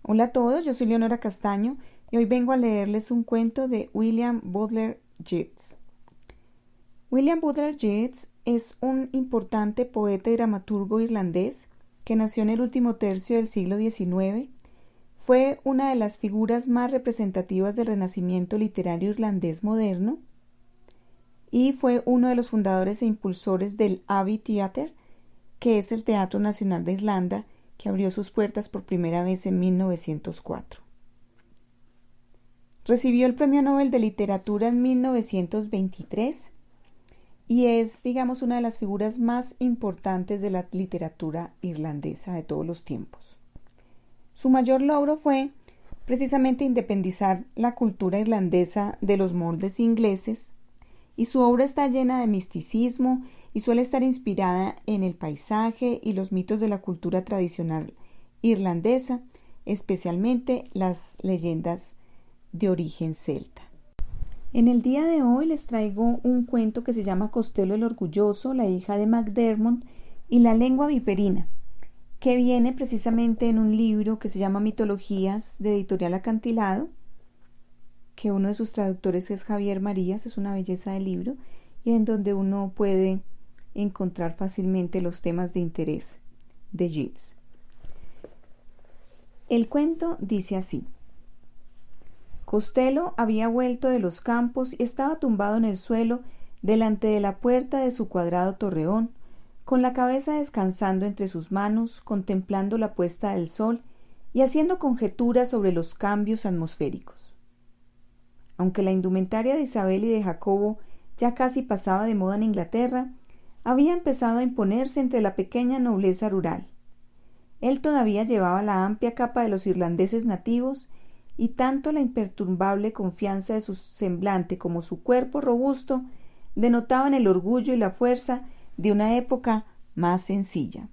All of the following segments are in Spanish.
Hola a todos, yo soy Leonora Castaño y hoy vengo a leerles un cuento de William Butler Yeats. William Butler Yeats es un importante poeta y dramaturgo irlandés que nació en el último tercio del siglo XIX. Fue una de las figuras más representativas del renacimiento literario irlandés moderno y fue uno de los fundadores e impulsores del Abbey Theatre, que es el Teatro Nacional de Irlanda, que abrió sus puertas por primera vez en 1904. Recibió el Premio Nobel de Literatura en 1923 y es, una de las figuras más importantes de la literatura irlandesa de todos los tiempos. Su mayor logro fue precisamente independizar la cultura irlandesa de los moldes ingleses, y su obra está llena de misticismo y suele estar inspirada en el paisaje y los mitos de la cultura tradicional irlandesa, especialmente las leyendas de origen celta. En el día de hoy les traigo un cuento que se llama Costello el Orgulloso, la hija de MacDiarmid y la lengua viperina, que viene precisamente en un libro que se llama Mitologías, de Editorial Acantilado, que uno de sus traductores es Javier Marías. Es una belleza de libro y en donde uno puede encontrar fácilmente los temas de interés de Yeats. El cuento dice así: Costello había vuelto de los campos y estaba tumbado en el suelo delante de la puerta de su cuadrado torreón, con la cabeza descansando entre sus manos, contemplando la puesta del sol y haciendo conjeturas sobre los cambios atmosféricos. Aunque la indumentaria de Isabel y de Jacobo ya casi pasaba de moda en Inglaterra, había empezado a imponerse entre la pequeña nobleza rural. Él todavía llevaba la amplia capa de los irlandeses nativos, y tanto la imperturbable confianza de su semblante como su cuerpo robusto denotaban el orgullo y la fuerza de una época más sencilla.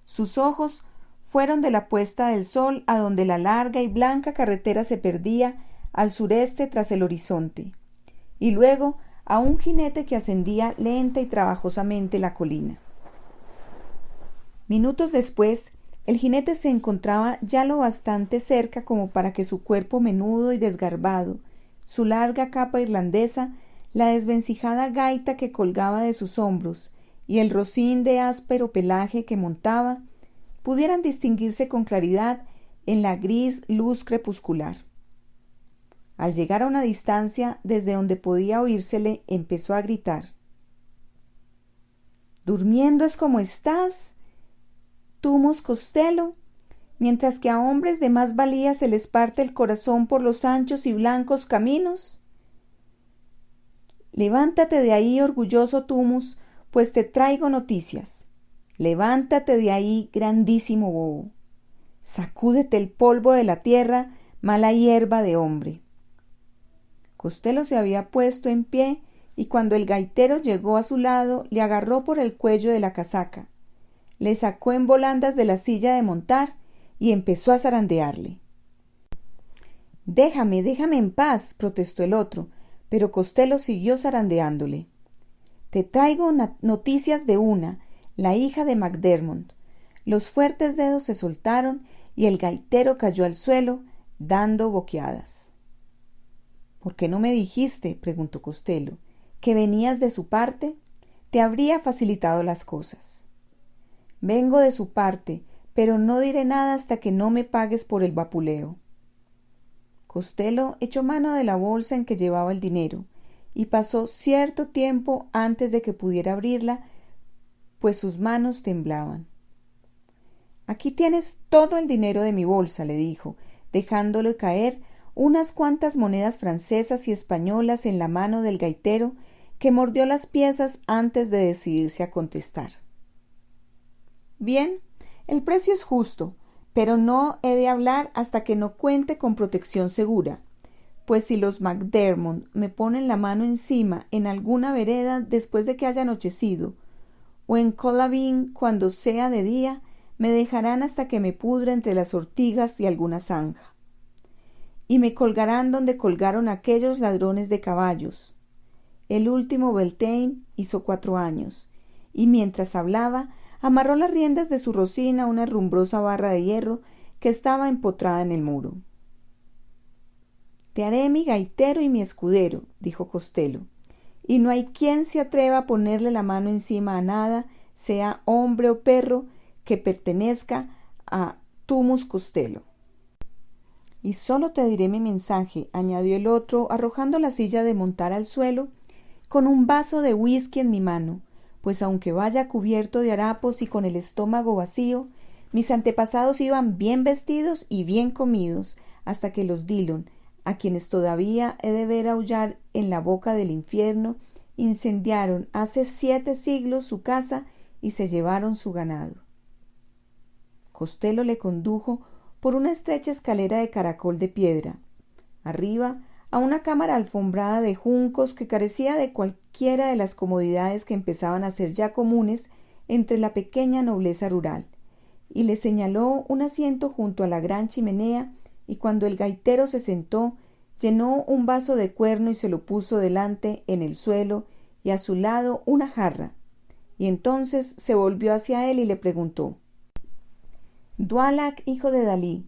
Sus ojos fueron de la puesta del sol a donde la larga y blanca carretera se perdía al sureste tras el horizonte, y luego a un jinete que ascendía lenta y trabajosamente la colina. Minutos después, el jinete se encontraba ya lo bastante cerca como para que su cuerpo menudo y desgarbado, su larga capa irlandesa, la desvencijada gaita que colgaba de sus hombros y el rocín de áspero pelaje que montaba, pudieran distinguirse con claridad en la gris luz crepuscular. Al llegar a una distancia desde donde podía oírsele, empezó a gritar: «¿Durmiendo es como estás, Tumus Costello, mientras que a hombres de más valía se les parte el corazón por los anchos y blancos caminos? Levántate de ahí, orgulloso Tumus, pues te traigo noticias. Levántate de ahí, grandísimo bobo. Sacúdete el polvo de la tierra, mala hierba de hombre». Costello se había puesto en pie y cuando el gaitero llegó a su lado le agarró por el cuello de la casaca, le sacó en volandas de la silla de montar y empezó a zarandearle. «Déjame en paz», protestó el otro, pero Costello siguió zarandeándole. «Te traigo noticias de una, la hija de MacDiarmid». Los fuertes dedos se soltaron y el gaitero cayó al suelo, dando boqueadas. «¿Por qué no me dijiste?», preguntó Costello, «que venías de su parte? Te habría facilitado las cosas». «Vengo de su parte, pero no diré nada hasta que no me pagues por el vapuleo». Costello echó mano de la bolsa en que llevaba el dinero, y pasó cierto tiempo antes de que pudiera abrirla, pues sus manos temblaban. «Aquí tienes todo el dinero de mi bolsa», le dijo, dejándole caer unas cuantas monedas francesas y españolas en la mano del gaitero, que mordió las piezas antes de decidirse a contestar. «Bien, el precio es justo, pero no he de hablar hasta que no cuente con protección segura, pues si los MacDiarmid me ponen la mano encima en alguna vereda después de que haya anochecido, o en Colabeen cuando sea de día, me dejarán hasta que me pudra entre las ortigas y alguna zanja. Y me colgarán donde colgaron aquellos ladrones de caballos. El último Beltane hizo 4 años, y mientras hablaba, amarró las riendas de su rocín a una herrumbrosa barra de hierro que estaba empotrada en el muro. «Te haré mi gaitero y mi escudero», dijo Costello, «y no hay quien se atreva a ponerle la mano encima a nada, sea hombre o perro, que pertenezca a Tumus Costello». «Y solo te diré mi mensaje», añadió el otro, arrojando la silla de montar al suelo, «con un vaso de whisky en mi mano, pues aunque vaya cubierto de harapos y con el estómago vacío, mis antepasados iban bien vestidos y bien comidos, hasta que los Dillon, a quienes todavía he de ver aullar en la boca del infierno, incendiaron hace 7 siglos su casa y se llevaron su ganado». Costello le condujo por una estrecha escalera de caracol de piedra, arriba a una cámara alfombrada de juncos que carecía de cualquiera de las comodidades que empezaban a ser ya comunes entre la pequeña nobleza rural, y le señaló un asiento junto a la gran chimenea, y cuando el gaitero se sentó, llenó un vaso de cuerno y se lo puso delante en el suelo, y a su lado una jarra, y entonces se volvió hacia él y le preguntó: «Dwalach, hijo de Dalí,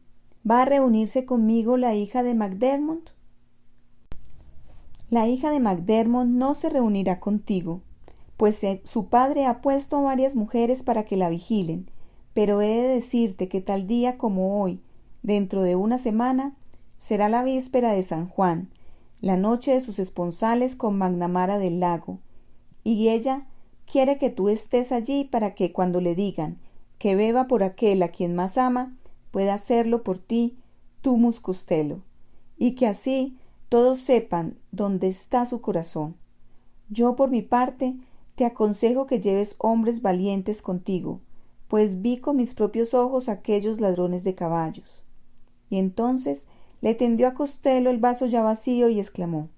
¿va a reunirse conmigo la hija de Macdermot?» «La hija de Macdermot no se reunirá contigo, pues su padre ha puesto a varias mujeres para que la vigilen, pero he de decirte que tal día como hoy, dentro de una semana, será la víspera de San Juan, la noche de sus esponsales con Magnamara del Lago, y ella quiere que tú estés allí para que cuando le digan que beba por aquel a quien más ama, pueda hacerlo por ti, Tumus Costello, y que así todos sepan dónde está su corazón. Yo, por mi parte, te aconsejo que lleves hombres valientes contigo, pues vi con mis propios ojos aquellos ladrones de caballos». Y entonces le tendió a Costello el vaso ya vacío y exclamó: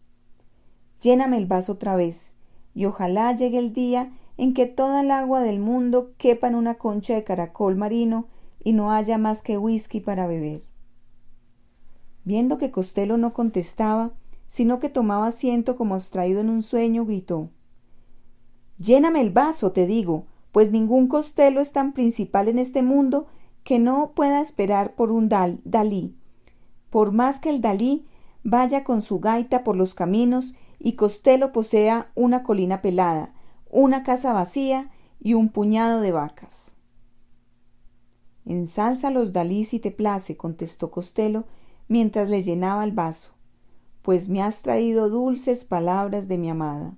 «Lléname el vaso otra vez, y ojalá llegue el día en que toda el agua del mundo quepa en una concha de caracol marino y no haya más que whisky para beber». Viendo que Costello no contestaba, sino que tomaba asiento como abstraído en un sueño, gritó: «Lléname el vaso, te digo, pues ningún Costello es tan principal en este mundo que no pueda esperar por un Dalí, por más que el Dalí vaya con su gaita por los caminos y Costello posea una colina pelada, una casa vacía y un puñado de vacas». «Ensalza los Dalí si te place», contestó Costello mientras le llenaba el vaso, «pues me has traído dulces palabras de mi amada».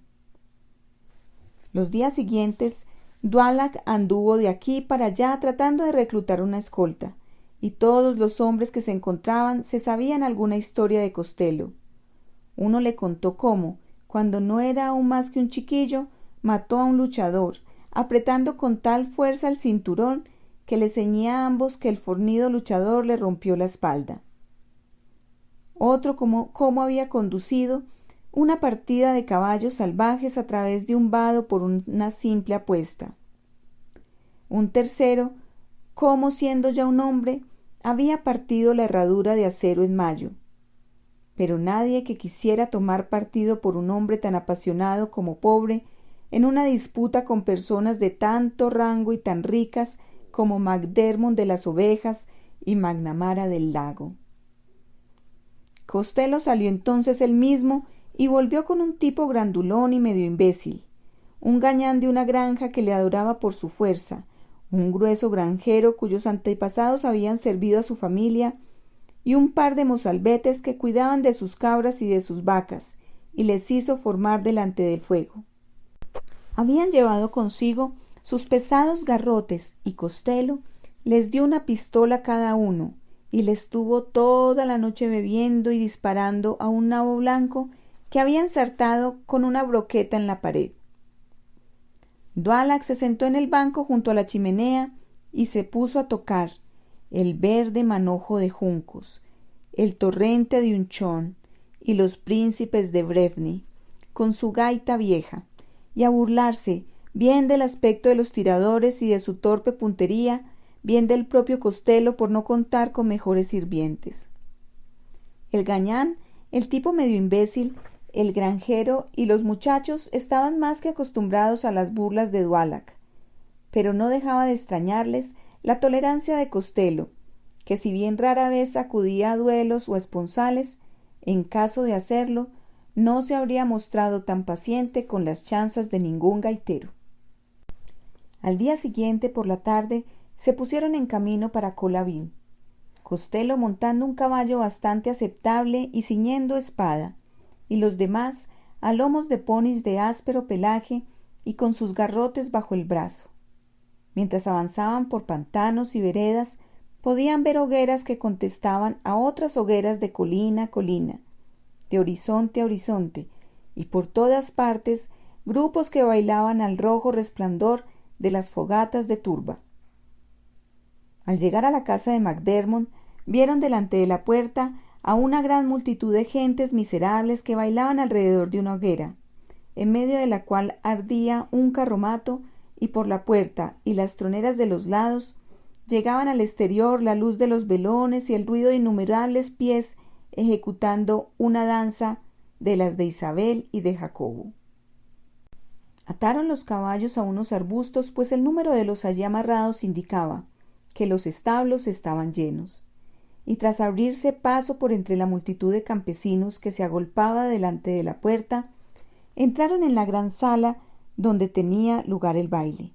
Los días siguientes, Dwalach anduvo de aquí para allá tratando de reclutar una escolta, y todos los hombres que se encontraban se sabían alguna historia de Costello. Uno le contó cómo, cuando no era aún más que un chiquillo, mató a un luchador, apretando con tal fuerza el cinturón que le ceñía a ambos que el fornido luchador le rompió la espalda. Otro cómo había conducido una partida de caballos salvajes a través de un vado por una simple apuesta. Un tercero, cómo siendo ya un hombre, había partido la herradura de acero en mayo. Pero nadie que quisiera tomar partido por un hombre tan apasionado como pobre, en una disputa con personas de tanto rango y tan ricas como Macdermot de las Ovejas y Magnamara del Lago. Costello salió entonces él mismo y volvió con un tipo grandulón y medio imbécil, un gañán de una granja que le adoraba por su fuerza, un grueso granjero cuyos antepasados habían servido a su familia, y un par de mozalbetes que cuidaban de sus cabras y de sus vacas, y les hizo formar delante del fuego. Habían llevado consigo sus pesados garrotes, y Costello les dio una pistola a cada uno, y les tuvo toda la noche bebiendo y disparando a un nabo blanco que había ensartado con una broqueta en la pared. Dwalach se sentó en el banco junto a la chimenea y se puso a tocar el verde manojo de juncos, el torrente de Unchón y los príncipes de Breffni, con su gaita vieja, y a burlarse bien del aspecto de los tiradores y de su torpe puntería, bien del propio Costello por no contar con mejores sirvientes. El gañán, el tipo medio imbécil, el granjero y los muchachos estaban más que acostumbrados a las burlas de Dwalach, pero no dejaba de extrañarles la tolerancia de Costello, que si bien rara vez acudía a duelos o esponsales, en caso de hacerlo, no se habría mostrado tan paciente con las chanzas de ningún gaitero. Al día siguiente, por la tarde, se pusieron en camino para Colavín, Costello montando un caballo bastante aceptable y ciñendo espada, y los demás a lomos de ponis de áspero pelaje y con sus garrotes bajo el brazo. Mientras avanzaban por pantanos y veredas, podían ver hogueras que contestaban a otras hogueras de colina a colina, de horizonte a horizonte, y por todas partes grupos que bailaban al rojo resplandor de las fogatas de turba. Al llegar a la casa de MacDermot, vieron delante de la puerta a una gran multitud de gentes miserables que bailaban alrededor de una hoguera, en medio de la cual ardía un carromato, y por la puerta y las troneras de los lados llegaban al exterior la luz de los velones y el ruido de innumerables pies ejecutando una danza de las de Isabel y de Jacobo. Ataron los caballos a unos arbustos, pues el número de los allí amarrados indicaba que los establos estaban llenos, y tras abrirse paso por entre la multitud de campesinos que se agolpaba delante de la puerta, entraron en la gran sala donde tenía lugar el baile.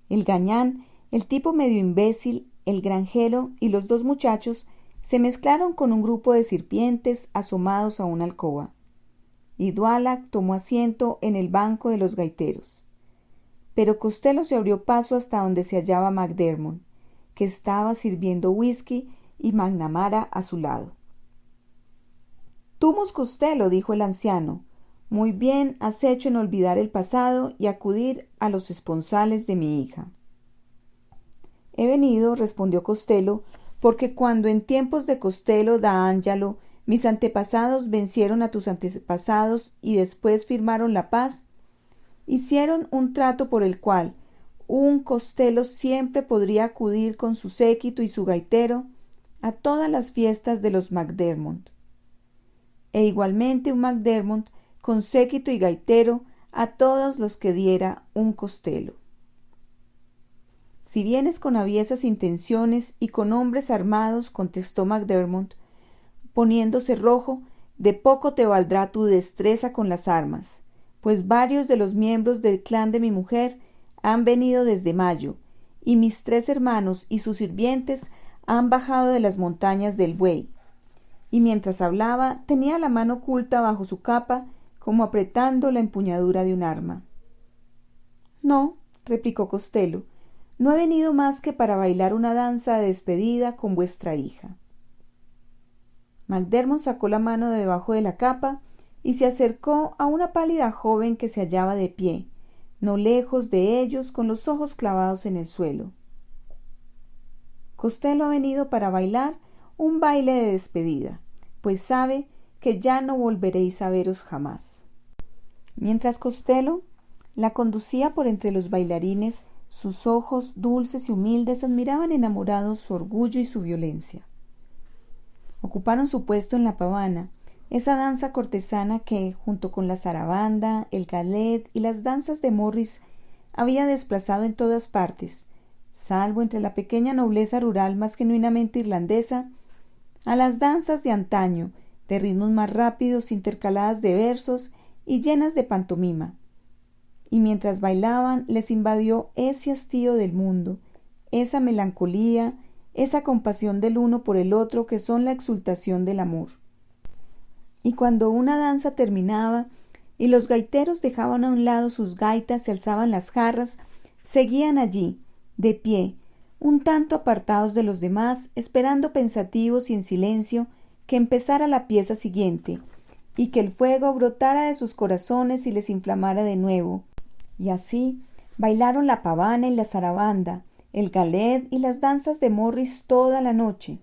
El gañán, el tipo medio imbécil, el granjero y los dos muchachos se mezclaron con un grupo de sirvientes asomados a una alcoba, y Dualac tomó asiento en el banco de los gaiteros. Pero Costello se abrió paso hasta donde se hallaba MacDermot, que estaba sirviendo whisky, y McNamara a su lado. «Tumus Costello», dijo el anciano, «muy bien has hecho en olvidar el pasado y acudir a los esponsales de mi hija». «He venido», respondió Costello, «porque cuando en tiempos de Costello da Angelo mis antepasados vencieron a tus antepasados y después firmaron la paz, hicieron un trato por el cual un Costello siempre podría acudir con su séquito y su gaitero a todas las fiestas de los MacDermot, e igualmente un MacDermot con séquito y gaitero a todos los que diera un Costello. Si vienes con aviesas intenciones y con hombres armados, contestó MacDermot, poniéndose rojo, de poco te valdrá tu destreza con las armas, pues varios de los miembros del clan de mi mujer han venido desde mayo, y mis 3 hermanos y sus sirvientes han bajado de las montañas del Buey. Y mientras hablaba tenía la mano oculta bajo su capa, como apretando la empuñadura de un arma. «No», replicó Costello, «no he venido más que para bailar una danza de despedida con vuestra hija». MacDermot sacó la mano de debajo de la capa y se acercó a una pálida joven que se hallaba de pie, no lejos de ellos, con los ojos clavados en el suelo. «Costello ha venido para bailar un baile de despedida, pues sabe que ya no volveréis a veros jamás». Mientras Costello la conducía por entre los bailarines, sus ojos dulces y humildes admiraban enamorados su orgullo y su violencia. Ocuparon su puesto en la pavana, esa danza cortesana que, junto con la zarabanda, el galet y las danzas de Morris, había desplazado en todas partes, salvo entre la pequeña nobleza rural más genuinamente irlandesa, a las danzas de antaño, de ritmos más rápidos, intercaladas de versos y llenas de pantomima. Y mientras bailaban les invadió ese hastío del mundo, esa melancolía, esa compasión del uno por el otro que son la exultación del amor. Y cuando una danza terminaba y los gaiteros dejaban a un lado sus gaitas y alzaban las jarras, seguían allí, de pie, un tanto apartados de los demás, esperando pensativos y en silencio que empezara la pieza siguiente, y que el fuego brotara de sus corazones y les inflamara de nuevo. Y así bailaron la pavana y la zarabanda, el galet y las danzas de Morris toda la noche,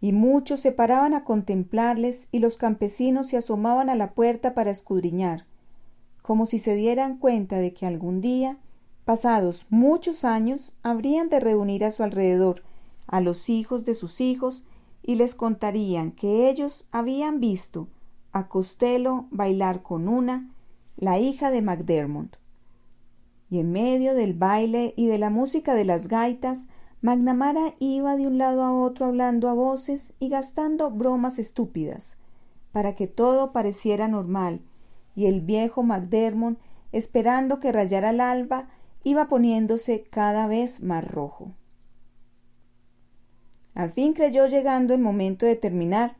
y muchos se paraban a contemplarles y los campesinos se asomaban a la puerta para escudriñar, como si se dieran cuenta de que algún día, pasados muchos años, habrían de reunir a su alrededor a los hijos de sus hijos y les contarían que ellos habían visto a Costello bailar con una, la hija de MacDermot. Y en medio del baile y de la música de las gaitas, McNamara iba de un lado a otro hablando a voces y gastando bromas estúpidas, para que todo pareciera normal, y el viejo MacDermot, esperando que rayara el alba, iba poniéndose cada vez más rojo. Al fin creyó llegando el momento de terminar,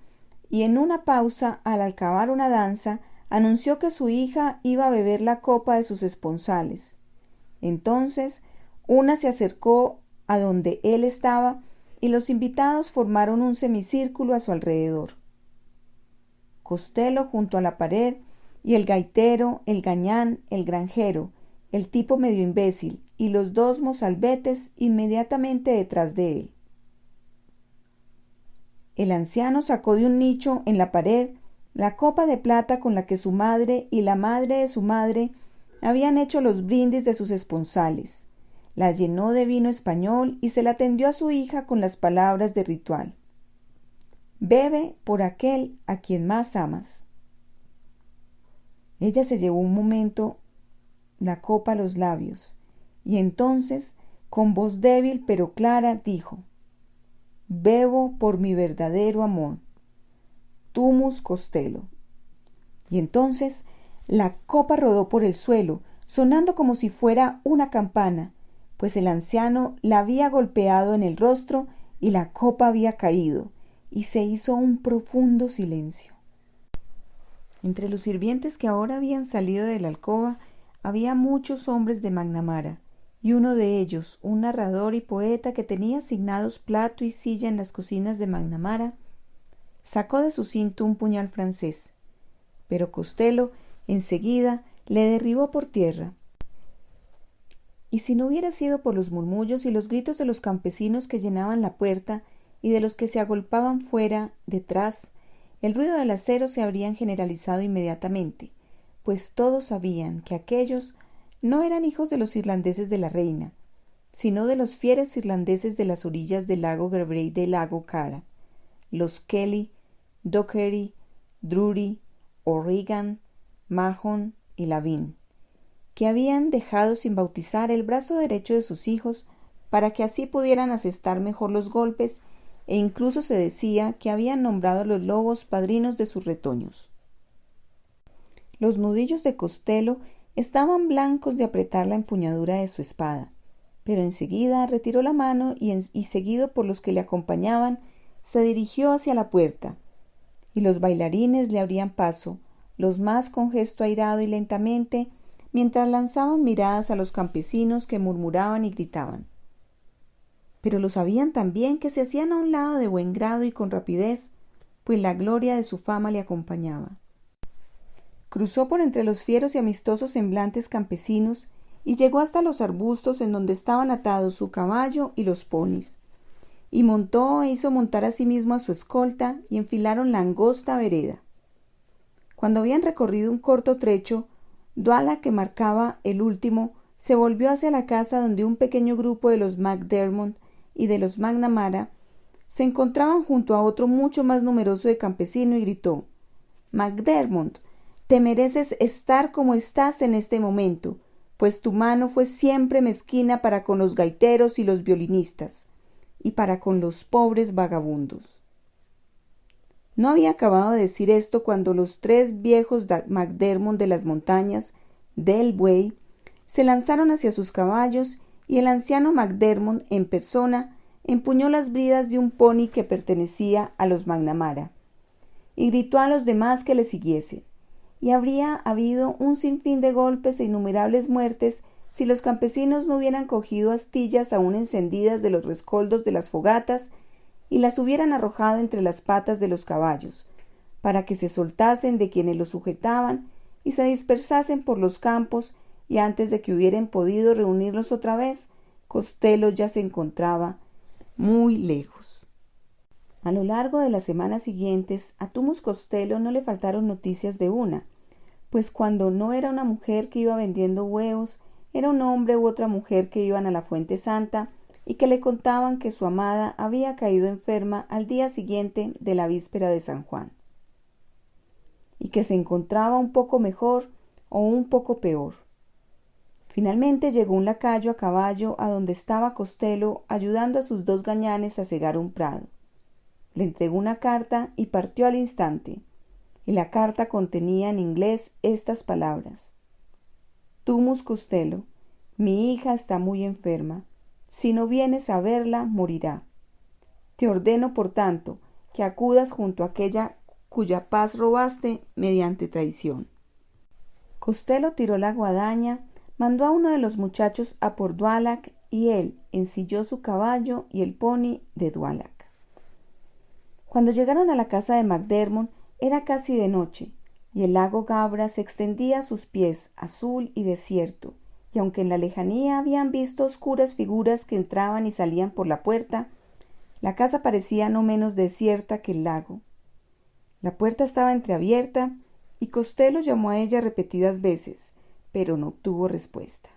y en una pausa, al acabar una danza, anunció que su hija iba a beber la copa de sus esponsales. Entonces, una se acercó a donde él estaba, y los invitados formaron un semicírculo a su alrededor. Costello junto a la pared, y el gaitero, el gañán, el granjero, el tipo medio imbécil, y los dos mozalbetes inmediatamente detrás de él. El anciano sacó de un nicho en la pared la copa de plata con la que su madre y la madre de su madre habían hecho los brindis de sus esponsales, la llenó de vino español y se la tendió a su hija con las palabras de ritual: «Bebe por aquel a quien más amas». Ella se llevó un momento la copa a los labios, y entonces, con voz débil pero clara, dijo: «Bebo por mi verdadero amor, Tumus Costello». Y entonces la copa rodó por el suelo, sonando como si fuera una campana, pues el anciano la había golpeado en el rostro y la copa había caído, y se hizo un profundo silencio. Entre los sirvientes que ahora habían salido de la alcoba había muchos hombres de McNamara, y uno de ellos, un narrador y poeta que tenía asignados plato y silla en las cocinas de McNamara, sacó de su cinto un puñal francés, pero Costello enseguida le derribó por tierra. Y si no hubiera sido por los murmullos y los gritos de los campesinos que llenaban la puerta y de los que se agolpaban fuera, detrás, el ruido del acero se habrían generalizado inmediatamente, pues todos sabían que aquellos no eran hijos de los irlandeses de la reina, sino de los fieros irlandeses de las orillas del lago Galbraith y del lago Cara, los Kelly, Dockery, Drury, O'Regan, Mahon y Lavin, que habían dejado sin bautizar el brazo derecho de sus hijos para que así pudieran asestar mejor los golpes, e incluso se decía que habían nombrado a los lobos padrinos de sus retoños. Los nudillos de Costello estaban blancos de apretar la empuñadura de su espada, pero enseguida retiró la mano y seguido por los que le acompañaban, se dirigió hacia la puerta, y los bailarines le abrían paso, los más con gesto airado y lentamente, mientras lanzaban miradas a los campesinos que murmuraban y gritaban. Pero lo sabían también que se hacían a un lado de buen grado y con rapidez, pues la gloria de su fama le acompañaba. Cruzó por entre los fieros y amistosos semblantes campesinos y llegó hasta los arbustos en donde estaban atados su caballo y los ponis, y montó e hizo montar a sí mismo a su escolta y enfilaron la angosta vereda. Cuando habían recorrido un corto trecho, Duala, que marcaba el último, se volvió hacia la casa donde un pequeño grupo de los MacDermot y de los McNamara se encontraban junto a otro mucho más numeroso de campesino y gritó: «MacDermot, te mereces estar como estás en este momento, pues tu mano fue siempre mezquina para con los gaiteros y los violinistas, y para con los pobres vagabundos». No había acabado de decir esto cuando los tres viejos MacDermot de las montañas del Buey se lanzaron hacia sus caballos y el anciano MacDermot en persona empuñó las bridas de un pony que pertenecía a los McNamara y gritó a los demás que le siguiesen, y habría habido un sinfín de golpes e innumerables muertes si los campesinos no hubieran cogido astillas aún encendidas de los rescoldos de las fogatas y las hubieran arrojado entre las patas de los caballos, para que se soltasen de quienes los sujetaban y se dispersasen por los campos, y antes de que hubieran podido reunirlos otra vez, Costello ya se encontraba muy lejos. A lo largo de las semanas siguientes, a Tumus Costello no le faltaron noticias de una, pues cuando no era una mujer que iba vendiendo huevos, era un hombre u otra mujer que iban a la Fuente Santa y que le contaban que su amada había caído enferma al día siguiente de la víspera de San Juan, y que se encontraba un poco mejor o un poco peor. Finalmente llegó un lacayo a caballo a donde estaba Costello ayudando a sus dos gañanes a segar un prado. Le entregó una carta y partió al instante, y la carta contenía en inglés estas palabras: Tumus Costello, mi hija está muy enferma. Si no vienes a verla, morirá. Te ordeno, por tanto, que acudas junto a aquella cuya paz robaste mediante traición. Costello tiró la guadaña, mandó a uno de los muchachos a por Dualac y él ensilló su caballo y el pony de Dualac. Cuando llegaron a la casa de MacDermot era casi de noche y el lago Gabra se extendía a sus pies, azul y desierto, y aunque en la lejanía habían visto oscuras figuras que entraban y salían por la puerta, la casa parecía no menos desierta que el lago. La puerta estaba entreabierta y Costello llamó a ella repetidas veces, pero no obtuvo respuesta.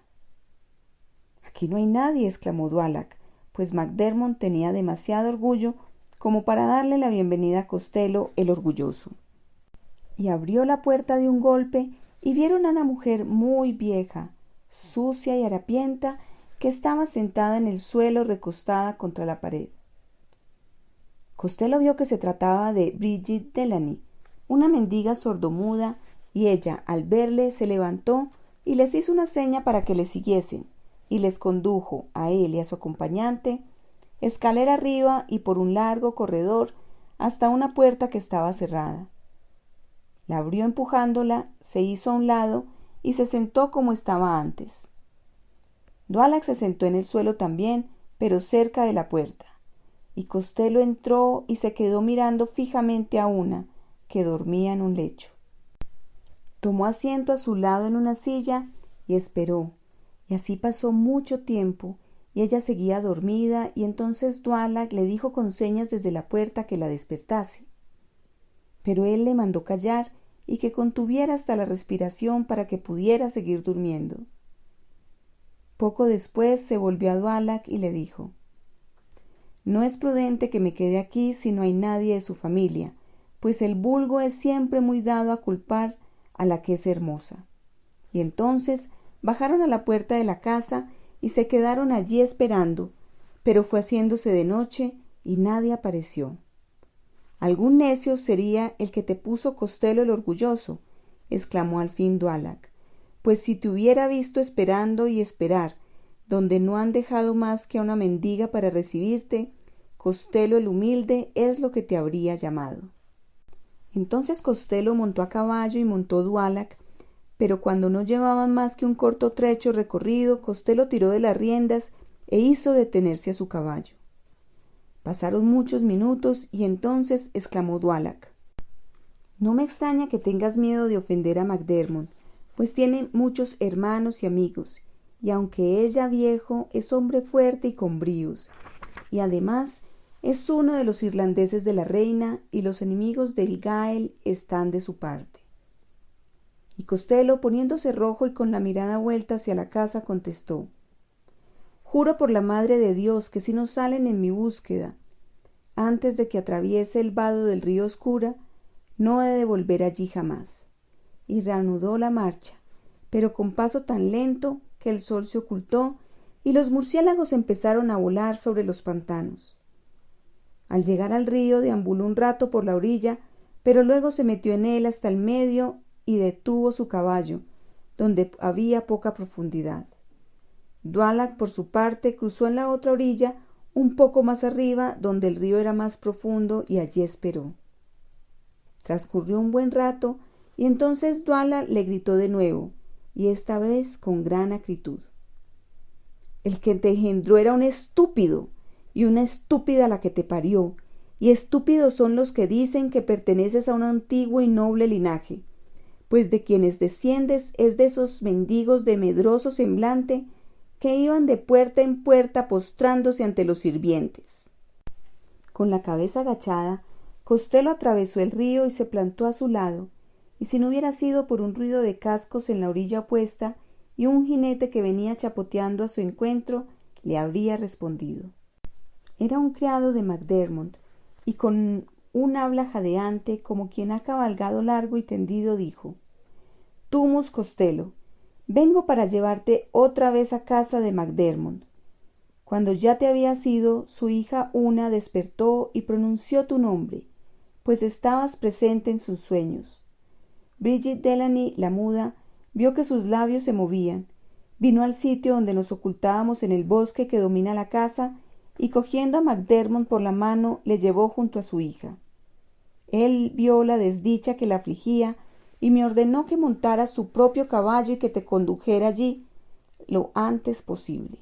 «Aquí no hay nadie», exclamó Dualac, pues MacDermot tenía demasiado orgullo como para darle la bienvenida a Costello el orgulloso. Y abrió la puerta de un golpe y vieron a una mujer muy vieja, sucia y harapienta, que estaba sentada en el suelo recostada contra la pared. Costello vio que se trataba de Bridget Delany, una mendiga sordomuda, y ella, al verle, se levantó y les hizo una seña para que le siguiesen, y les condujo, a él y a su acompañante, escalera arriba y por un largo corredor hasta una puerta que estaba cerrada. La abrió empujándola, se hizo a un lado y se sentó como estaba antes. Dualac se sentó en el suelo también, pero cerca de la puerta, y Costello entró y se quedó mirando fijamente a una que dormía en un lecho. Tomó asiento a su lado en una silla y esperó, y así pasó mucho tiempo, y ella seguía dormida, y entonces Dualac le dijo con señas desde la puerta que la despertase. Pero él le mandó callar y que contuviera hasta la respiración para que pudiera seguir durmiendo. Poco después se volvió a Dualac y le dijo: «No es prudente que me quede aquí si no hay nadie de su familia, pues el vulgo es siempre muy dado a culpar a la que es hermosa». Y entonces bajaron a la puerta de la casa y se quedaron allí esperando, pero fue haciéndose de noche y nadie apareció. «Algún necio sería el que te puso Costello el orgulloso», exclamó al fin Dualac, «pues si te hubiera visto esperando y esperar, donde no han dejado más que a una mendiga para recibirte, Costello el humilde es lo que te habría llamado». Entonces Costello montó a caballo y montó Dualac, pero cuando no llevaban más que un corto trecho recorrido, Costello tiró de las riendas e hizo detenerse a su caballo. Pasaron muchos minutos y entonces exclamó Dualac: «No me extraña que tengas miedo de ofender a MacDermot, pues tiene muchos hermanos y amigos, y aunque es ya viejo, es hombre fuerte y con bríos, y además es uno de los irlandeses de la reina, y los enemigos del Gael están de su parte». Y Costello, poniéndose rojo y con la mirada vuelta hacia la casa, contestó: «Juro por la Madre de Dios que si no salen en mi búsqueda antes de que atraviese el vado del río Oscura, no he de volver allí jamás». Y reanudó la marcha, pero con paso tan lento que el sol se ocultó y los murciélagos empezaron a volar sobre los pantanos. Al llegar al río deambuló un rato por la orilla, pero luego se metió en él hasta el medio y detuvo su caballo, donde había poca profundidad. Dualac, por su parte, cruzó en la otra orilla, un poco más arriba, donde el río era más profundo, y allí esperó. Transcurrió un buen rato, y entonces Dualac le gritó de nuevo, y esta vez con gran acritud: «El que te engendró era un estúpido, y una estúpida la que te parió, y estúpidos son los que dicen que perteneces a un antiguo y noble linaje, pues de quienes desciendes es de esos mendigos de medroso semblante que iban de puerta en puerta postrándose ante los sirvientes». Con la cabeza agachada, Costello atravesó el río y se plantó a su lado, y si no hubiera sido por un ruido de cascos en la orilla opuesta y un jinete que venía chapoteando a su encuentro, le habría respondido. Era un criado de MacDermot, y con un habla jadeante, como quien ha cabalgado largo y tendido, dijo: «Tumus Costello, vengo para llevarte otra vez a casa de MacDermot. Cuando ya te habías ido, su hija Una despertó y pronunció tu nombre, pues estabas presente en sus sueños. Bridget Delany, la muda, vio que sus labios se movían, vino al sitio donde nos ocultábamos en el bosque que domina la casa y cogiendo a MacDermot por la mano le llevó junto a su hija. Él vio la desdicha que la afligía y me ordenó que montara su propio caballo y que te condujera allí lo antes posible.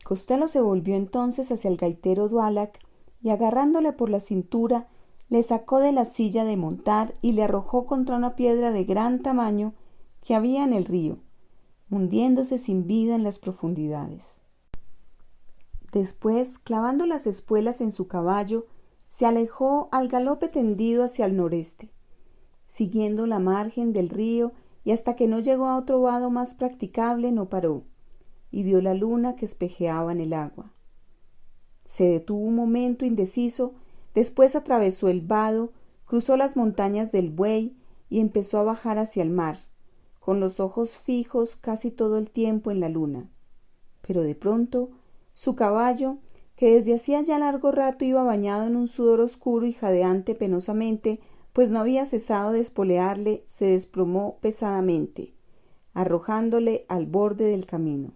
Costello se volvió entonces hacia el gaitero Dulac y agarrándole por la cintura le sacó de la silla de montar y le arrojó contra una piedra de gran tamaño que había en el río, hundiéndose sin vida en las profundidades. Después, clavando las espuelas en su caballo, se alejó al galope tendido hacia el noreste, siguiendo la margen del río y hasta que no llegó a otro vado más practicable no paró, y vio la luna que espejeaba en el agua. Se detuvo un momento indeciso, después atravesó el vado, cruzó las montañas del Buey y empezó a bajar hacia el mar, con los ojos fijos casi todo el tiempo en la luna. Pero de pronto su caballo, que desde hacía ya largo rato iba bañado en un sudor oscuro y jadeante penosamente, pues no había cesado de espolearle, se desplomó pesadamente, arrojándole al borde del camino.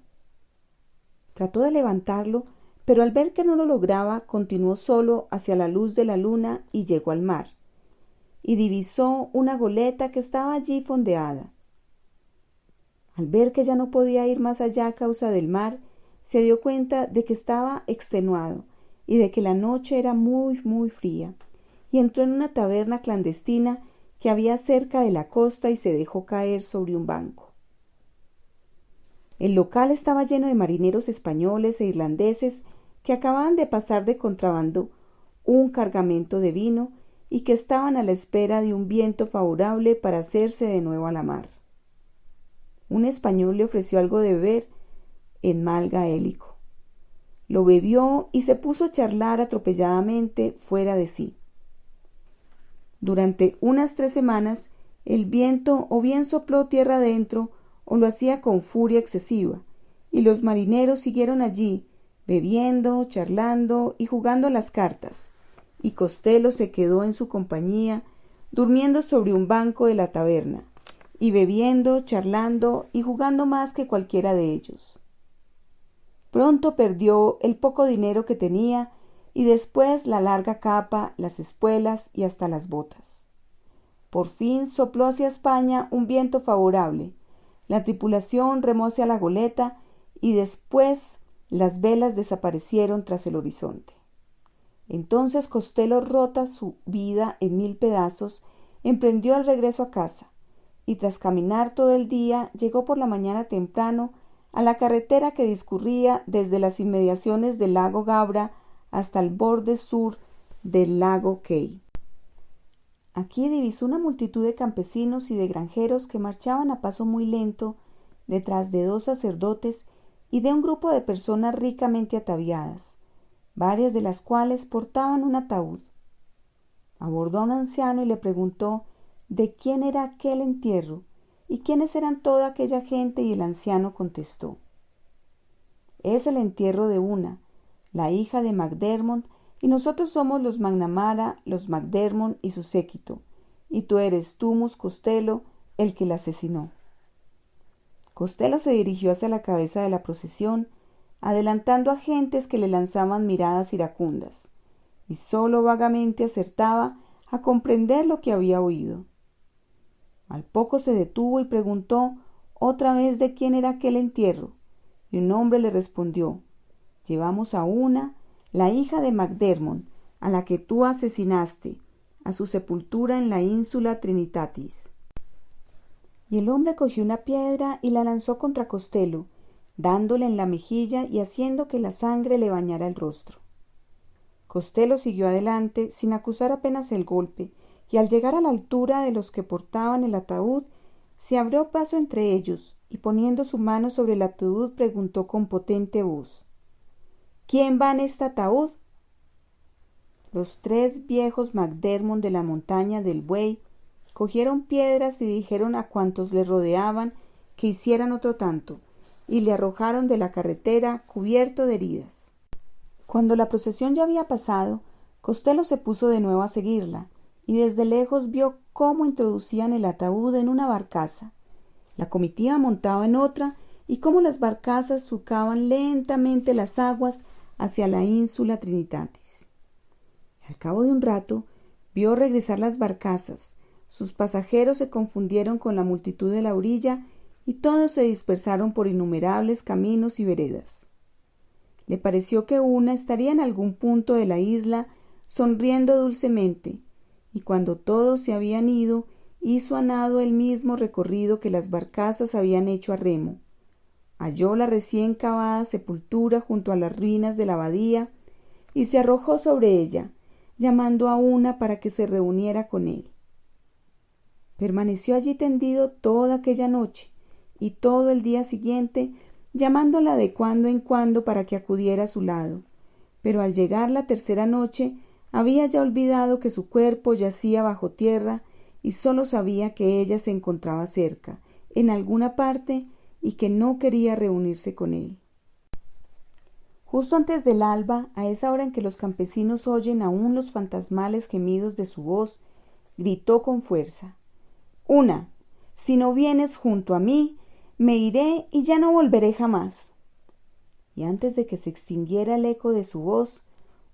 Trató de levantarlo, pero al ver que no lo lograba, continuó solo hacia la luz de la luna y llegó al mar, y divisó una goleta que estaba allí fondeada. Al ver que ya no podía ir más allá a causa del mar, se dio cuenta de que estaba extenuado y de que la noche era muy, muy fría, y entró en una taberna clandestina que había cerca de la costa y se dejó caer sobre un banco. El local estaba lleno de marineros españoles e irlandeses que acababan de pasar de contrabando un cargamento de vino y que estaban a la espera de un viento favorable para hacerse de nuevo a la mar. Un español le ofreció algo de beber en mal gaélico. Lo bebió y se puso a charlar atropelladamente fuera de sí. Durante unas 3 semanas el viento o bien sopló tierra adentro o lo hacía con furia excesiva, y los marineros siguieron allí, bebiendo, charlando y jugando a las cartas, y Costello se quedó en su compañía, durmiendo sobre un banco de la taberna, y bebiendo, charlando y jugando más que cualquiera de ellos. Pronto perdió el poco dinero que tenía y después la larga capa, las espuelas y hasta las botas. Por fin sopló hacia España un viento favorable. La tripulación remó hacia la goleta y después las velas desaparecieron tras el horizonte. Entonces Costello, rota su vida en 1000 pedazos, emprendió el regreso a casa y tras caminar todo el día llegó por la mañana temprano a la carretera que discurría desde las inmediaciones del lago Gabra hasta el borde sur del lago Key. Aquí divisó una multitud de campesinos y de granjeros que marchaban a paso muy lento detrás de 2 sacerdotes y de un grupo de personas ricamente ataviadas, varias de las cuales portaban un ataúd. Abordó a un anciano y le preguntó de quién era aquel entierro y quiénes eran toda aquella gente, y el anciano contestó: es el entierro de Una, la hija de MacDermot, y nosotros somos los McNamara, los MacDermot y su séquito, y tú eres Tumus Costello, el que la asesinó. Costello se dirigió hacia la cabeza de la procesión, adelantando a gentes que le lanzaban miradas iracundas, y sólo vagamente acertaba a comprender lo que había oído. Al poco se detuvo y preguntó otra vez de quién era aquel entierro, y un hombre le respondió: llevamos a Una, la hija de MacDermot, a la que tú asesinaste, a su sepultura en la ínsula Trinitatis. Y el hombre cogió una piedra y la lanzó contra Costello, dándole en la mejilla y haciendo que la sangre le bañara el rostro. Costello siguió adelante sin acusar apenas el golpe, y al llegar a la altura de los que portaban el ataúd, se abrió paso entre ellos, y poniendo su mano sobre el ataúd preguntó con potente voz: ¿quién va en este ataúd? Los 3 viejos MacDermot de la montaña del Buey cogieron piedras y dijeron a cuantos les rodeaban que hicieran otro tanto, y le arrojaron de la carretera cubierto de heridas. Cuando la procesión ya había pasado, Costello se puso de nuevo a seguirla, y desde lejos vio cómo introducían el ataúd en una barcaza. La comitiva montaba en otra, y cómo las barcazas surcaban lentamente las aguas hacia la ínsula Trinitatis. Al cabo de un rato, vio regresar las barcazas. Sus pasajeros se confundieron con la multitud de la orilla y todos se dispersaron por innumerables caminos y veredas. Le pareció que una estaría en algún punto de la isla sonriendo dulcemente, y cuando todos se habían ido, hizo a nado el mismo recorrido que las barcazas habían hecho a remo. Halló la recién cavada sepultura junto a las ruinas de la abadía y se arrojó sobre ella, llamando a una para que se reuniera con él. Permaneció allí tendido toda aquella noche y todo el día siguiente, llamándola de cuando en cuando para que acudiera a su lado, pero al llegar la tercera noche había ya olvidado que su cuerpo yacía bajo tierra y sólo sabía que ella se encontraba cerca, en alguna parte, y que no quería reunirse con él. Justo antes del alba, a esa hora en que los campesinos oyen aún los fantasmales gemidos de su voz, gritó con fuerza: «Una, si no vienes junto a mí, me iré y ya no volveré jamás». Y antes de que se extinguiera el eco de su voz,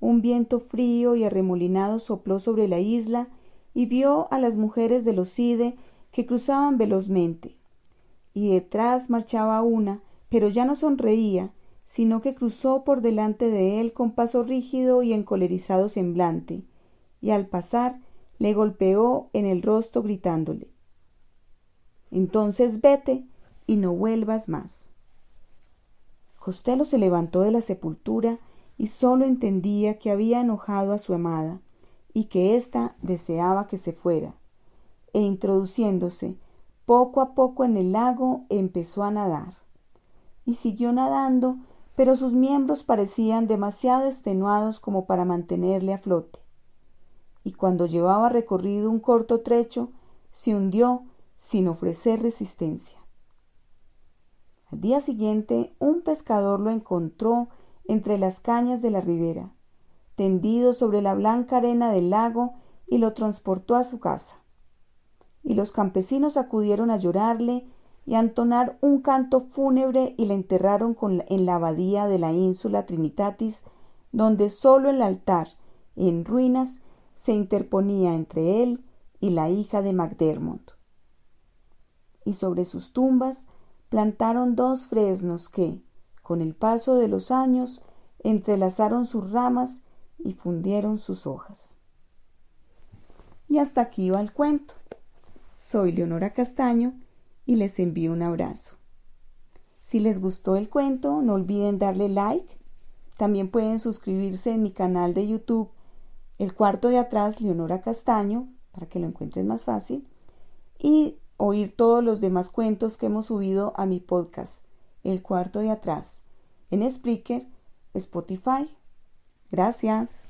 un viento frío y arremolinado sopló sobre la isla y vio a las mujeres de los Cide que cruzaban velozmente. Y detrás marchaba una, pero ya no sonreía, sino que cruzó por delante de él con paso rígido y encolerizado semblante, y al pasar le golpeó en el rostro gritándole: «Entonces vete y no vuelvas más». Costello se levantó de la sepultura y sólo entendía que había enojado a su amada y que ésta deseaba que se fuera, e introduciéndose poco a poco en el lago empezó a nadar. Y siguió nadando, pero sus miembros parecían demasiado extenuados como para mantenerle a flote. Y cuando llevaba recorrido un corto trecho, se hundió sin ofrecer resistencia. Al día siguiente, un pescador lo encontró entre las cañas de la ribera, tendido sobre la blanca arena del lago, y lo transportó a su casa. Y los campesinos acudieron a llorarle y a entonar un canto fúnebre y le enterraron en la abadía de la ínsula Trinitatis, donde sólo el altar, en ruinas, se interponía entre él y la hija de MacDiarmid. Y sobre sus tumbas plantaron 2 fresnos que, con el paso de los años, entrelazaron sus ramas y fundieron sus hojas. Y hasta aquí va el cuento. Soy Leonora Castaño y les envío un abrazo. Si les gustó el cuento, no olviden darle like. También pueden suscribirse en mi canal de YouTube, El Cuarto de Atrás, Leonora Castaño, para que lo encuentren más fácil, y oír todos los demás cuentos que hemos subido a mi podcast, El Cuarto de Atrás, en Spreaker, Spotify. Gracias.